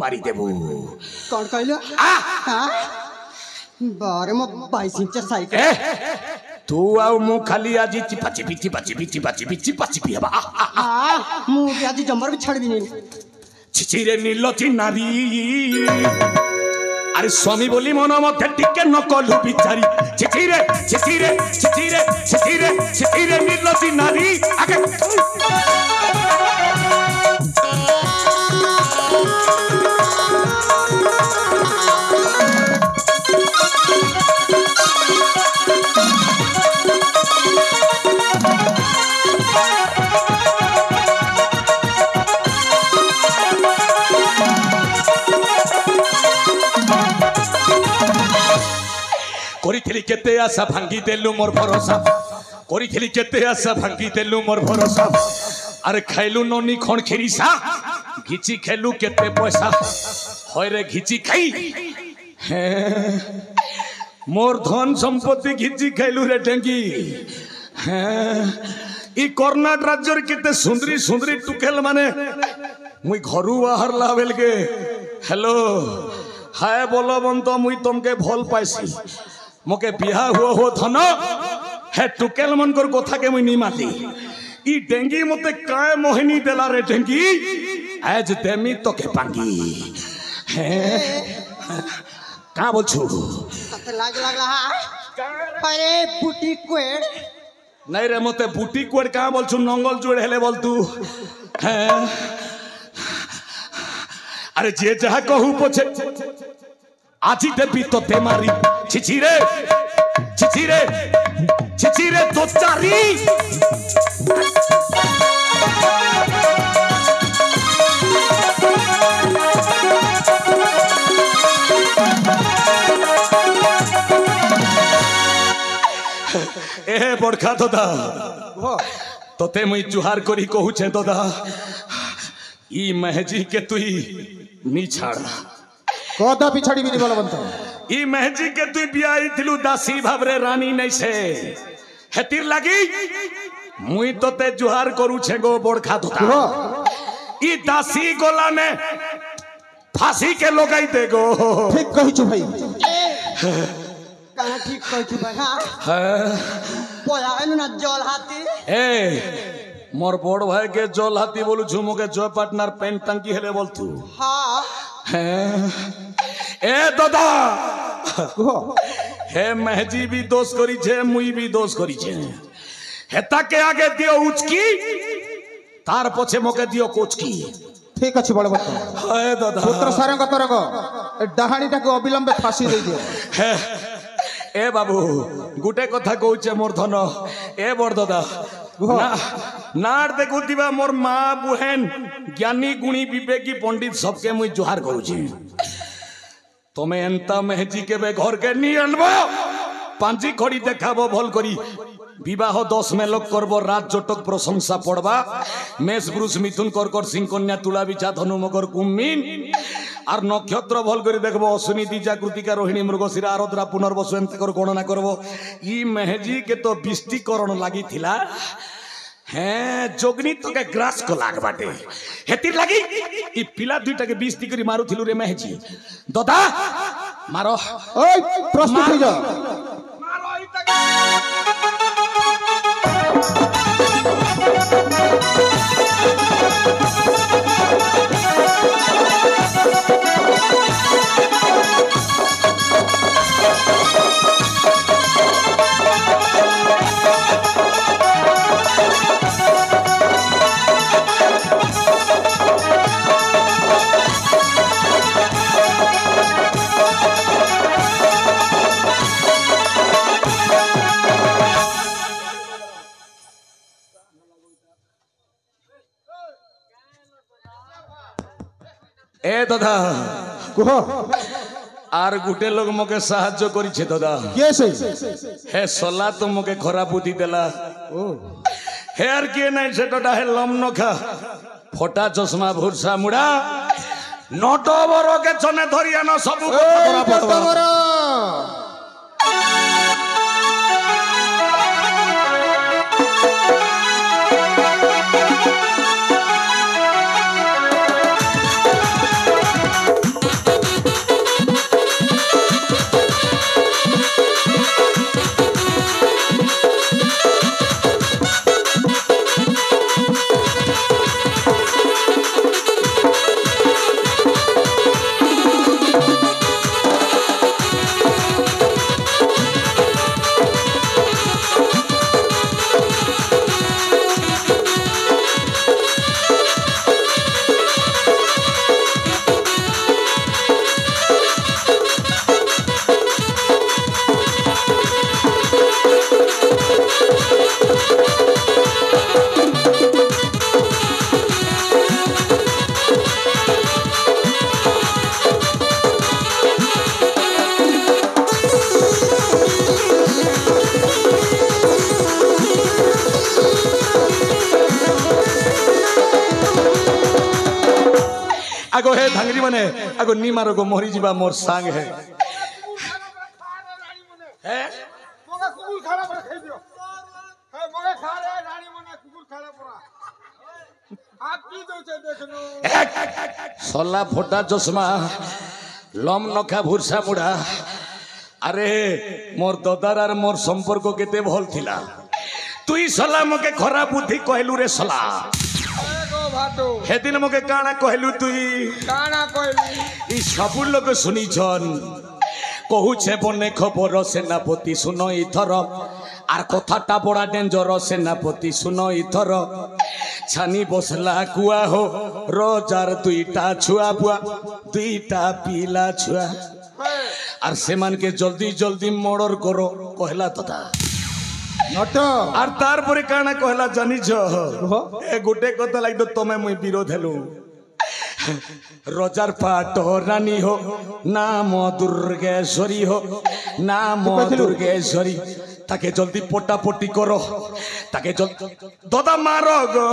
मारी देबू कौन कहलो बारे मो 22 इंच साइकिल तू आउ मु खाली आज चिपा चिपी चिपा चिपी चिपा चिपी चिपा चिपी हबा मु भी आज जंबर भी छड़ भी नहीं छिछिरे नीलती नारी अरे स्वामी बोली मन मध्य टिके न कलु बिचारी छिछिरे छिछिरे छिछिरे छिछिरे छिछिरे नीलती नारी आगे करिथिली केते आशा भांगी देलु मोर भरोसा करिथिली केते आशा भांगी देलु मोर भरोसा अरे खाइलु ननी खण खिरिसा घिची खेलु केते पैसा होय रे घिची खाई मोर धन संपत्ति घिची खाइलु रे ढेंगी ई कर्नाटक राज्यर केते सुंदरी सुंदरी टुकेल माने मुई घरु बाहर लावेल के हेलो हाय बोलबंत मुई तुमके भल पाइसी मोके बिहा हुआ हो धन हे टुकेल मनकर कथा के मुई नी माती ई डेंगी मते काय मोहिनी देला रे डेंगी आज देमी तो के पांगी हे का बोलछु कते लाज लागला अरे बुटी कोड़ नहीं रे मते बुटी कोड़ का बोलछु नंगल जोड़ हेले बोल तू हे अरे जे जहा कहू पछे आजी देवी तो ते मारी छिछिरे छिछिरे छिछिरे तो चारी ए बड़खा दादा तोते मुई जुहार करी कहू छे दादा ई महजी के तुई नी छाड़ा कोदा पिछड़ी भी बोलबंत ई महजी के तू बियाई थिलु दासी भाबरे रानी नै से हेतिर लागी मुई तोते जुहार करू छे गो बड़खा धोता ई दासी गोला ने फांसी के लगाई दे गो ठीक कहि छु भाई कहां ठीक कहि छु भाई हां बोलाएनु ना जल हाथी ए मोर बड़ भाई के जल हाथी बोलु छु मोके जय पार्टनर पेन टंकी हेले बोल तू हां ए दादा हे महजी भी दोष करी छे मुई भी दोष करी छे हेता के आगे दियो उचकी तार पछे मोके दियो कोचकी ठीक अछि बड़बत हाय दादा पुत्र सारंग तरग डाहाणीटा को अविलंबे फांसी दे दियो ए बाबू गुटे कथा कहूचे मोर धन ए बड़ दादा नार देखु दिबा मोर माँ बुहेन ज्ञानी गुणी विवेकी पंडित सबके मुई जुहार करूची तमे एंता महजी के बे घर के नी अनबो पांजी खड़ी देखाबो भल करी विवाह 10 में लोग करबो रात जटक प्रशंसा पड़बा मेष वृष मिथुन कर्कट सिंह कन्या तुला बिछा धनु मकर कुम्मीन आर नक्षत्र भल करी देखबो अश्विनी दिजा कृतिका रोहिणी मृगशिरा आरद्रा पुनर्वसु एंते कर गणना करबो ई महजी के तो बिष्टिकरण लागि थिला हैं जोगनी तो के ग्रास को लाग बाटे हेतिर लागी ई पिला दुईटा के 20 दिकरी मारू थिलु रे महजी दादा मारो ओय प्रस्तुत हो जा मारो ई तक ए दादा कहो आर गुटे लोग मके साहाय्य करी छे दादा के से हे सला तो मके खराब बुद्धि देला ओ हे आर के नै सेटटा हे लमनखा फोटा चश्मा भुरसा मुड़ा नटो बरो के चने धरिया न सब कथा बराबर आगो हे धांगरी मने आगो नी मारो गो मोरी जीवा मोर सांग है हैं मोगा कुकुर खाना पर खाई दियो है मोगा खा रे रानी मने कुकुर खाना परा आप की दो छे देखनो सोला फोटा चश्मा लम नखा भुरसा मुड़ा अरे मोर ददार आर मोर संपर्क केते भल थिला तुई सला मके खराब बुद्धि कहलु रे सला गो भाटो हे दिन मके काना कहलु तुई काना कहली ई सब लोग सुनी छन कहूछे बने खबर सेनापति सुन इथर आर कथाटा बड़ा डेंजर सेनापति सुन इथर छानी बसला कुआ हो रोजार दुईटा छुआ बुआ दुईटा पीला छुआ आर सेमान के जल्दी जल्दी मर्डर करो कहला तथा नट आर तार परे काना कहला जानी छ ए गोटे कथा लाग दो तमे मुई विरोध हेलु रजार पाट रानी हो नाम दुर्गेश्वरी हो नाम दुर्गेश्वरी ताके जल्दी पटापटी करो ताके जल्दी दादा मारो गो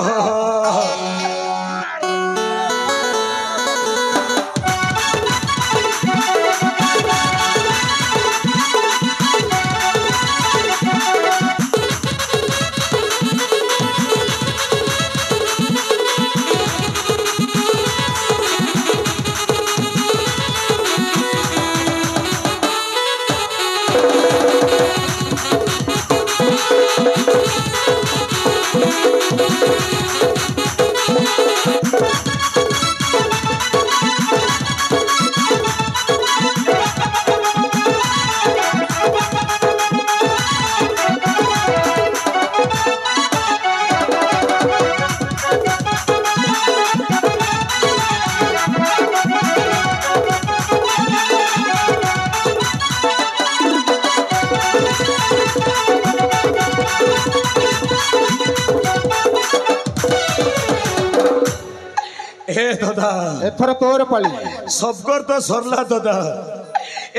एथर तोर पाली सबकर तो सरला दादा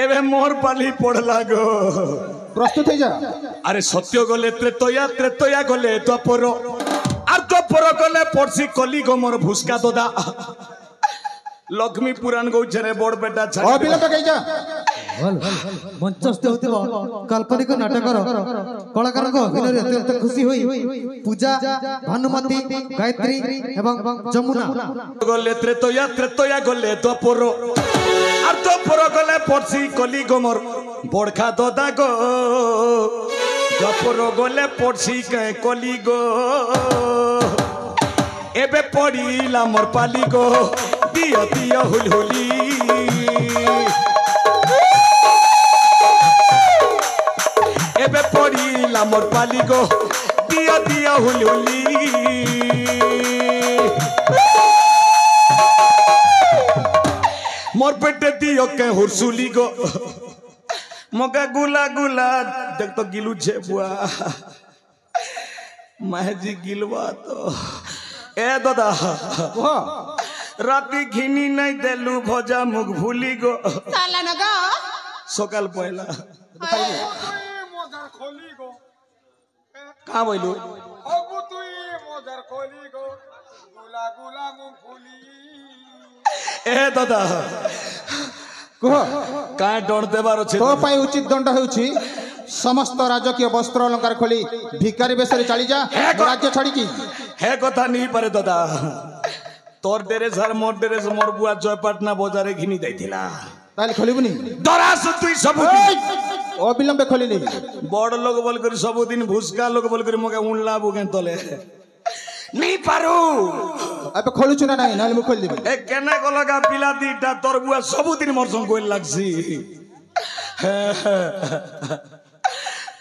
एबे मोर पाली पड़ला गो प्रस्तुत है जा अरे सत्य गले त्रेतया गले द्वापर आर द्वापर गले पड़सी कली गो मोर भुसका दादा लक्ष्मी पुराण गौछरे बड़ बेटा छाड़ अबिलंब कहि जा मंचस्थ होतिबो काल्पनिक नाटकर कलाकार को अभिनय अत्यंत खुशी होई पूजा भानुमती गायत्री एवं जमुना गले त्रेतया गले द्वापर आर द्वापर गले पड़सी कली गो मोर बड़खा दादा गो द्वापर गले पड़सी के कली गो एबे पड़ीला मोर पाली गो दियो दियो हुलहुली एबे पड़ीला मोर पाली गो दियो दियो हुलहुली मोर पेटे दियो के हुरसुली गो मगा गुला गुला देख तो गिलू छे बुआ महजी गिलवा तो ए दादा राती घिनी नहीं देलू भजा मुख भूली गो साला नगा सकाल पहला मोजर खोली गो कहाँ बोलू अबु तुई मोजर खोली गो गुला गुला मूंगफली ए दादा कह कहाँ डर देवार छे तो पाई उचित दंड हेउछि समस्त राजकीय वस्त्र अलंकार खोली भिकारी बेसरे चली जा राज्य छाड़ी की हे कथा नहीं पारे दादा तोर ड्रेस और मोर ड्रेस मोर बुआ जयपाटना बाजारे घिनी दैथिला ताले खोलिबुनी दरास तुई सब अबिलंबे खोलिली बड़ लोग बोल कर सब दिन भुसका लोग बोल कर मगे उनला बुगे तले नहीं पारू अबे खोलुछु ना नहीं नाले मु खोल देबे ए केने को लगा पिला दीटा तोर बुआ सब दिन मोर संग कोई लागसी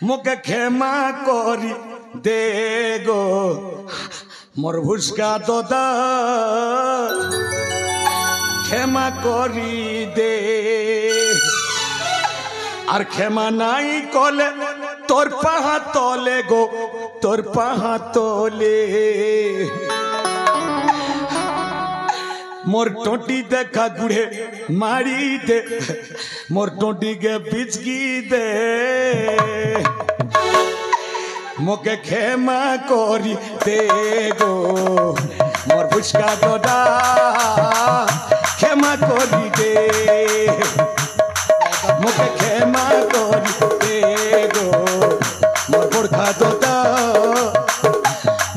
मुके खेमा करी देगो मोर भुसका दादा खेमा करी दे আর ক্ষমা নাই কলে তোর পাহা তলে গো তোর পাহা তলে মোর টোটি দেখা গুড়ে মারি দে মোর টোটি কে পিচকি দে মোকে ক্ষমা করি দে গো মোর ভুসকা দাদা ক্ষমা করি দে মোকে ক্ষমা করি দে গো মোর বড়খা দাদা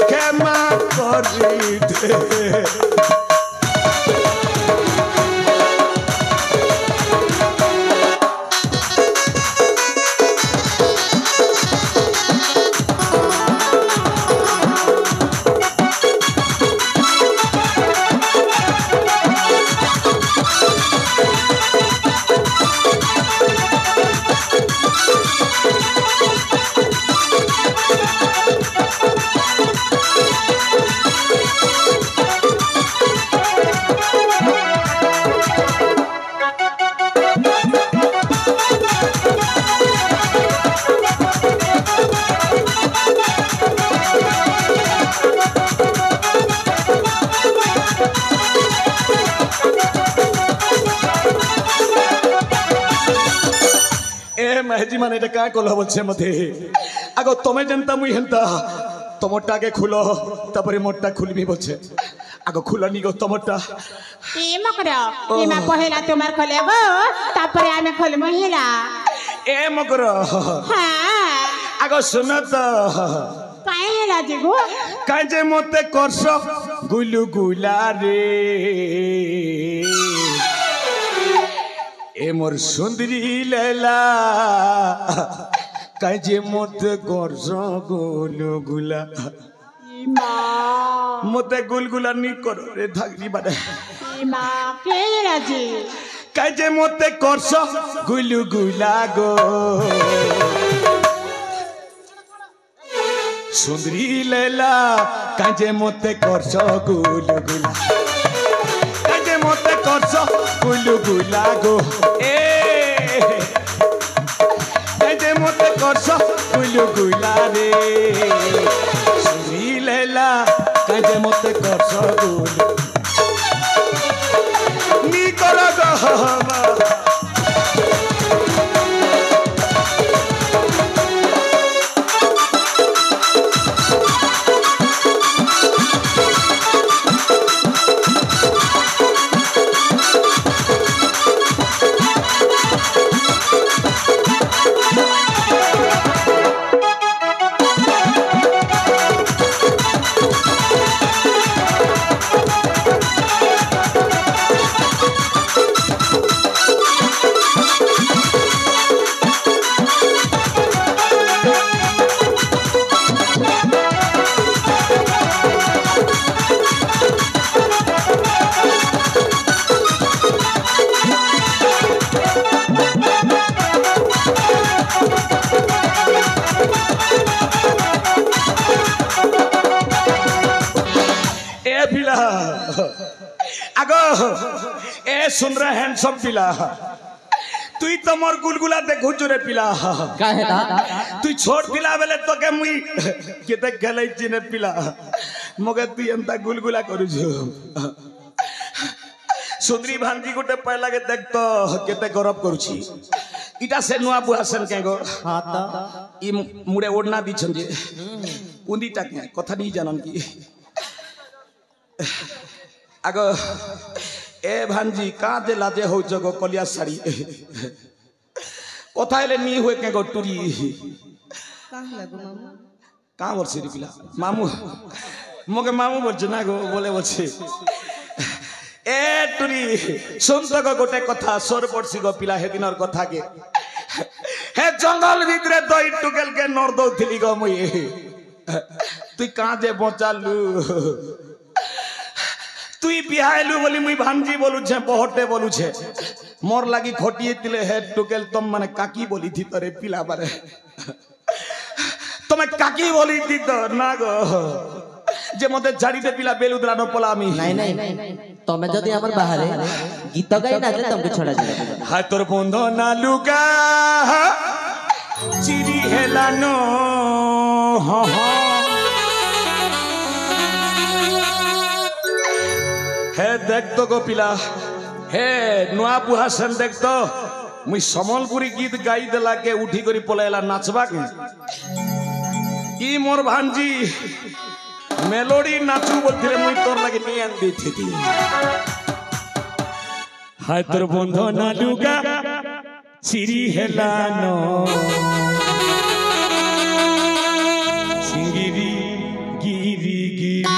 ক্ষমা করি দে মেহেজি মানে এটা কাঁ কল বলছে মতে আগ তুমি যেনতা মুই হেনতা তোমারটা আগে খুলো তারপরে মোরটা খুলবি বলছে আগ খুলনি গো তোমারটা এ মকর এমা পহেলা তোমার খলে গো তারপরে আমি খলে মহিলা এ মকর হ্যাঁ আগ শুনো তো কাই হেলা যে গো কাই যে মতে করছ গুলু গুলা রে এ মোর সুন্দরী লেলা কাই যে মতে করছ গুলু গুলা মা মতে গুলগুলা নি করো রে থাকলি বারে মা কে হেলা যে কাই যে মতে করছ গুলু গুলা গো সুন্দরী লেলা কাই যে মতে করছ গুলু গুলা কাই যে মতে করছ গুলু গুলা গো এ কাই যে মতে করছ গুলু গুলা রে সুন্দরী লেলা কাই যে মতে করছ গুলু নি কর গো আগো এ सुन रहे हैंडसम पिला তুই তো মোর গুলগুলা দেখু জুরে পিলা কাহেলা তুই ছোট পিলা বেলে তোকে মুই কেতে খেলাই চিনে পিলা মগে তুই এন্তা গুলগুলা করুছু সুন্দরী ভাঞ্জি গোটে পাইলাকে দেখতো কেতে গরব করুছি ইটা সে নুয়া বুহাসেন কে গো হাতা ই মুড়ে ওড়না দিছন যে উন্দিটা কে কথা নি জানন কি আগ এ ভাঞ্জি কাঁদে লাজে হৌ জগ কলিয়া শাড়ি কথা এলে নি হুয়ে কে গো টুরি কাঁ বলছি রে পিলা মামু মগে মামু বলছে না গো বলে বলছে এ টুরি শুন তো গো গোটে কথা সর পড়ছি গো পিলা হেদিনর কথা কে হে জঙ্গল ভিতরে দই টুকেল কে নর দৌথিলি গো মুই তুই কাঁদে বচালু তুই বিহাইলু বলি মুই ভাঞ্জি বলুছে বহটে বলুছে মোর লাগি খটিয়ে দিলে হেড টুকেল তম মানে কাকি বলি থি তোরে পিলা বারে তুমি কাকি বলি থি তো না গো যে মতে ঝাড়িতে পিলা বেলুদরা ন পলা আমি নাই নাই তুমি যদি আমার বাহারে গীত গাই না তুমি ছড়া যাবে হায় তোর বন্ধ না লুকা চিরি হেলানো হ হ হে দেখ তো গো পিলা হে নুয়া বুহাসেন দেখ তো মুই সম্বলপুরি গীত গাই দেলাকে উঠি করি পলাইলা নাচবা কে ই মোর ভাঞ্জি মেলোডি নাচু বলছিলে মুই তোর লাগে নিয়ে আন দিছি হাতর বন্ধনা লুগা চিরি হেলান সিঙ্গিরি গিরি গিরি